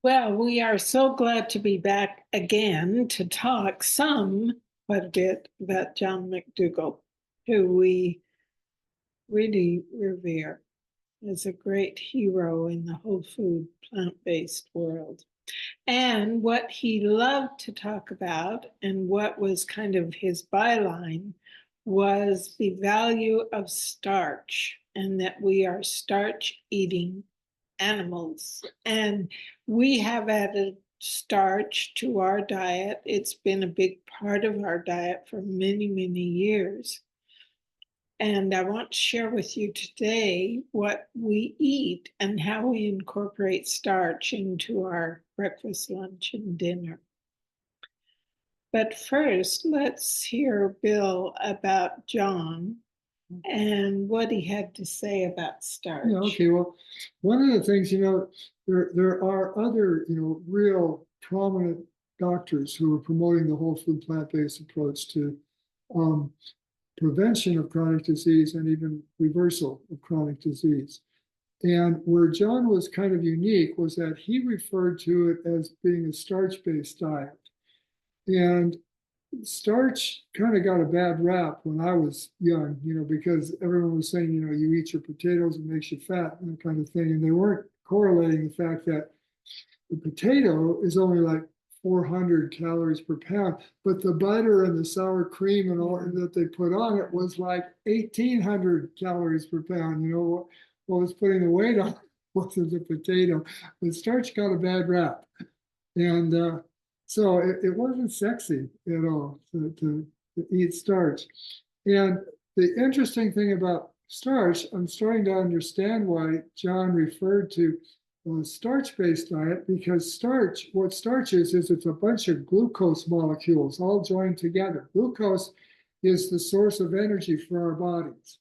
Well, we are so glad to be back again to talk quite a bit about John McDougall, who we really revere as a great hero in the whole food, plant-based world. And what he loved to talk about and what was kind of his byline was the value of starch and that we are starch eating animals. And we have added starch to our diet. It's been a big part of our diet for many, many years. And I want to share with you today what we eat and how we incorporate starch into our breakfast, lunch, and dinner. But first, let's hear Bill about John and what he had to say about starch. Yeah, okay. Well, one of the things, there are other, real prominent doctors who are promoting the whole food plant-based approach to um, prevention of chronic disease and even reversal of chronic disease. And where John was kind of unique was that he referred to it as being a starch-based diet. And starch kind of got a bad rap when I was young, because everyone was saying, you eat your potatoes, it makes you fat, and that kind of thing. And they weren't correlating the fact that the potato is only like 400 calories per pound, but the butter and the sour cream and all that they put on it was like 1,800 calories per pound. What was putting the weight on wasn't the potato, but starch got a bad rap. And so it wasn't sexy at all to eat starch. And the interesting thing about starch, I'm starting to understand why John referred to a starch-based diet, because what starch is it's a bunch of glucose molecules all joined together. Glucose is the source of energy for our bodies.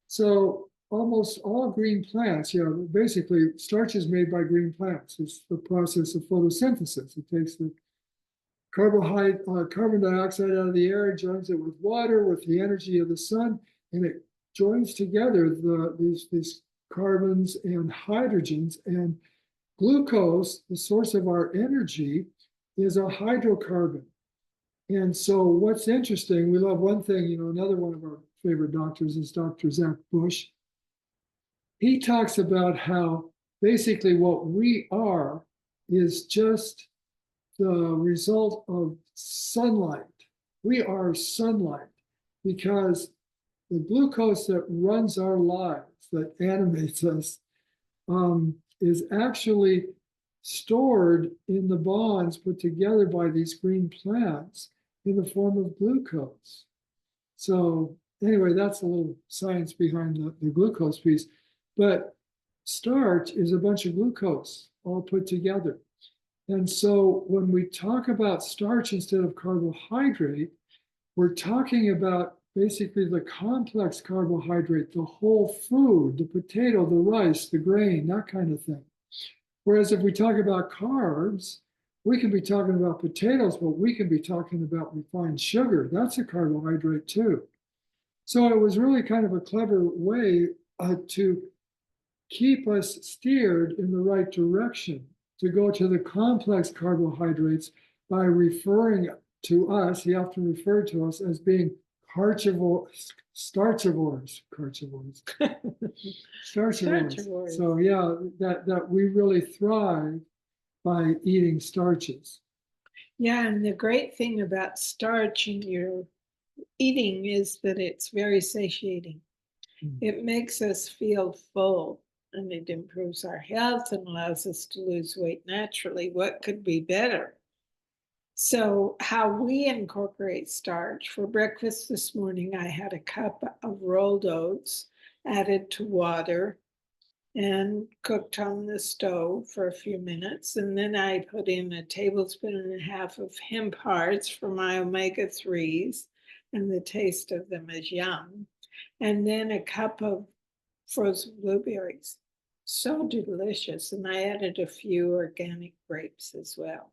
So almost all green plants, basically starch is made by green plants. It's the process of photosynthesis. It takes the carbon dioxide out of the air, joins it with water, with the energy of the sun, and it joins together these carbons and hydrogens. And glucose, the source of our energy, is a hydrocarbon. And so what's interesting, we love one thing, another one of our favorite doctors is Dr. Zach Bush. He talks about how basically what we are is just the result of sunlight. We are sunlight because the glucose that runs our lives, that animates us, is actually stored in the bonds put together by these green plants in the form of glucose. So anyway, that's a little science behind the glucose piece. But starch is a bunch of glucose all put together. And so when we talk about starch instead of carbohydrate, we're talking about basically the complex carbohydrate, the whole food, the potato, the rice, the grain, that kind of thing. Whereas if we talk about carbs, we can be talking about potatoes, but we can be talking about refined sugar. That's a carbohydrate too. So it was really kind of a clever way to keep us steered in the right direction, to go to the complex carbohydrates by referring to us, you have to refer to us as being starchivores. So yeah, that we really thrive by eating starches. Yeah, and the great thing about starch in your eating is that it's very satiating. It makes us feel full and it improves our health and allows us to lose weight naturally. What could be better? So, how we incorporate starch for breakfast this morning, I had a cup of rolled oats added to water and cooked on the stove for a few minutes. And then I put in a tablespoon and a half of hemp hearts for my omega-3s, and the taste of them is yum. And then a cup of frozen blueberries. So delicious. And I added a few organic grapes as well.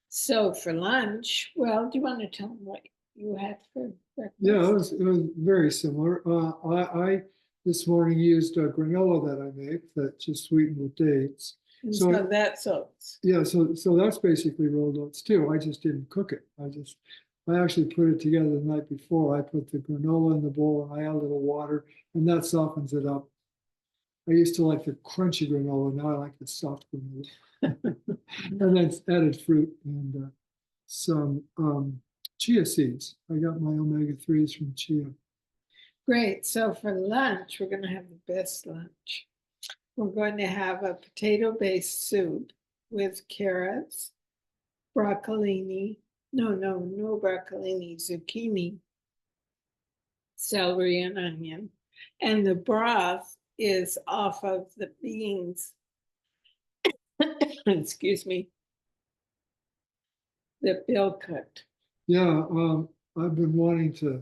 So for lunch, well, do you want to tell them what you had for breakfast? Yeah, it was very similar. I this morning used a granola that I make that's just sweetened with dates. And So- so that's oats. Yeah, so that's basically rolled oats too. I just didn't cook it. I actually put it together the night before. I put the granola in the bowl and I add a little water and that softens it up. I used to like the crunchy granola. Now I like the soft granola. And then added fruit and some chia seeds. I got my omega-3s from chia. Great. So for lunch, we're going to have the best lunch. We're going to have a potato-based soup with carrots, broccolini, no broccolini, zucchini, celery, and onion. And the broth is off of the beans, excuse me, that Bill cooked. Yeah, I've been wanting to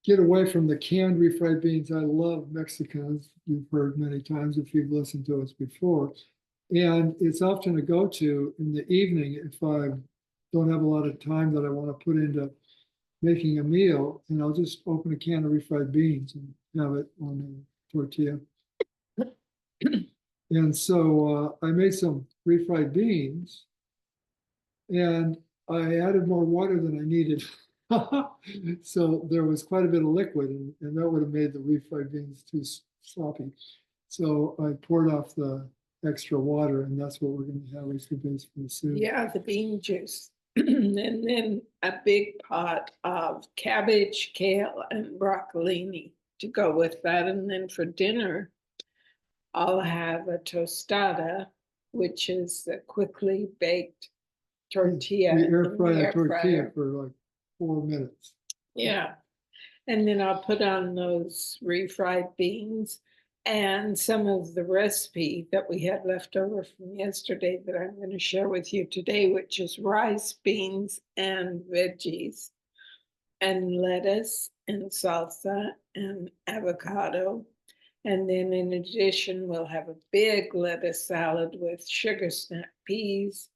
get away from the canned refried beans. I love Mexicans. You've heard many times if you've listened to us before. And it's often a go-to in the evening if I don't have a lot of time that I want to put into making a meal, and I'll just open a can of refried beans and have it on a tortilla. And so I made some refried beans and I added more water than I needed. So there was quite a bit of liquid and that would have made the refried beans too sloppy. So I poured off the extra water and that's what we're going to have as the base for the soup. Yeah, the bean juice. And then a big pot of cabbage, kale, and broccolini to go with that. And then for dinner, I'll have a tostada, which is the quickly baked tortilla. We in air the fry a air tortilla fryer. for like 4 minutes. Yeah. And then I'll put on those refried beans and some of the recipe that we had left over from yesterday that I'm going to share with you today, which is rice, beans, and veggies, and lettuce, and salsa, and avocado. And then in addition, we'll have a big lettuce salad with sugar snap peas,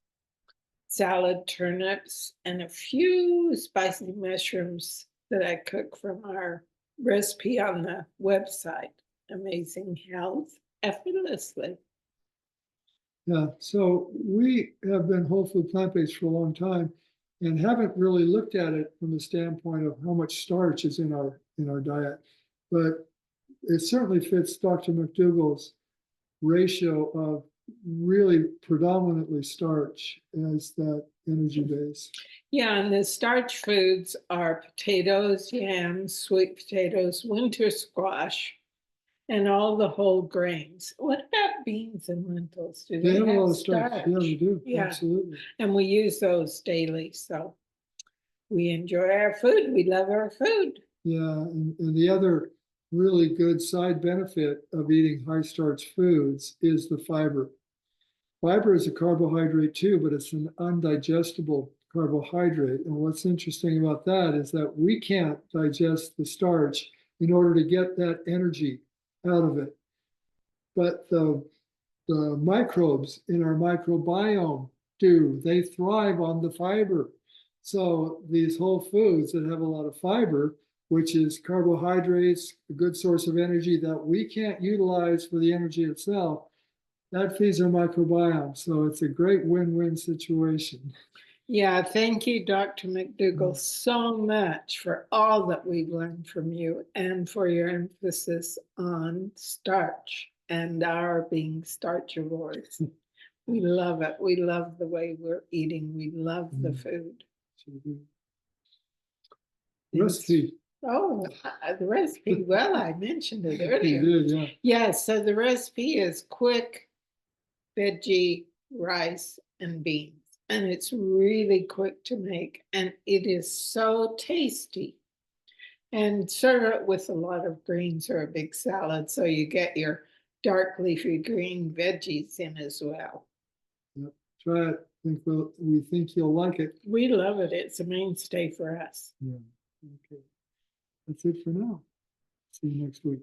salad turnips, and a few spicy mushrooms that I cook from our recipe on the website. Amazing Health Effortlessly. Yeah, so we have been whole food plant-based for a long time and haven't really looked at it from the standpoint of how much starch is in our diet. But it certainly fits Dr. McDougall's ratio of really predominantly starch as that energy base. Yeah, and the starch foods are potatoes, yams, sweet potatoes, winter squash, and all the whole grains. What about beans and lentils? Do They they have a have lot of starch. starch? Yeah, they do. Yeah. Absolutely. And we use those daily, so we enjoy our food. We love our food. Yeah, and the other really good side benefit of eating high starch foods is the fiber. Fiber is a carbohydrate too, but it's an undigestible carbohydrate. And what's interesting about that is that we can't digest the starch in order to get that energy out of it. But the microbes in our microbiome do. They thrive on the fiber. So these whole foods that have a lot of fiber, which is carbohydrates, a good source of energy that we can't utilize for the energy itself, that feeds our microbiome. So it's a great win-win situation. Yeah, thank you, Dr. McDougall, so much for all that we've learned from you and for your emphasis on starch and our being starchivores. We love it. We love the way we're eating. We love the food. Recipe. Oh, the recipe. Well, I mentioned it earlier. You did, yeah. Yes, so the recipe is quick veggie, rice, and beans. And it's really quick to make, and it is so tasty. And serve it with a lot of greens or a big salad, so you get your dark leafy green veggies in as well. Yep. Try it. We think you'll like it. We love it. It's a mainstay for us. Yeah. Okay. That's it for now. See you next week.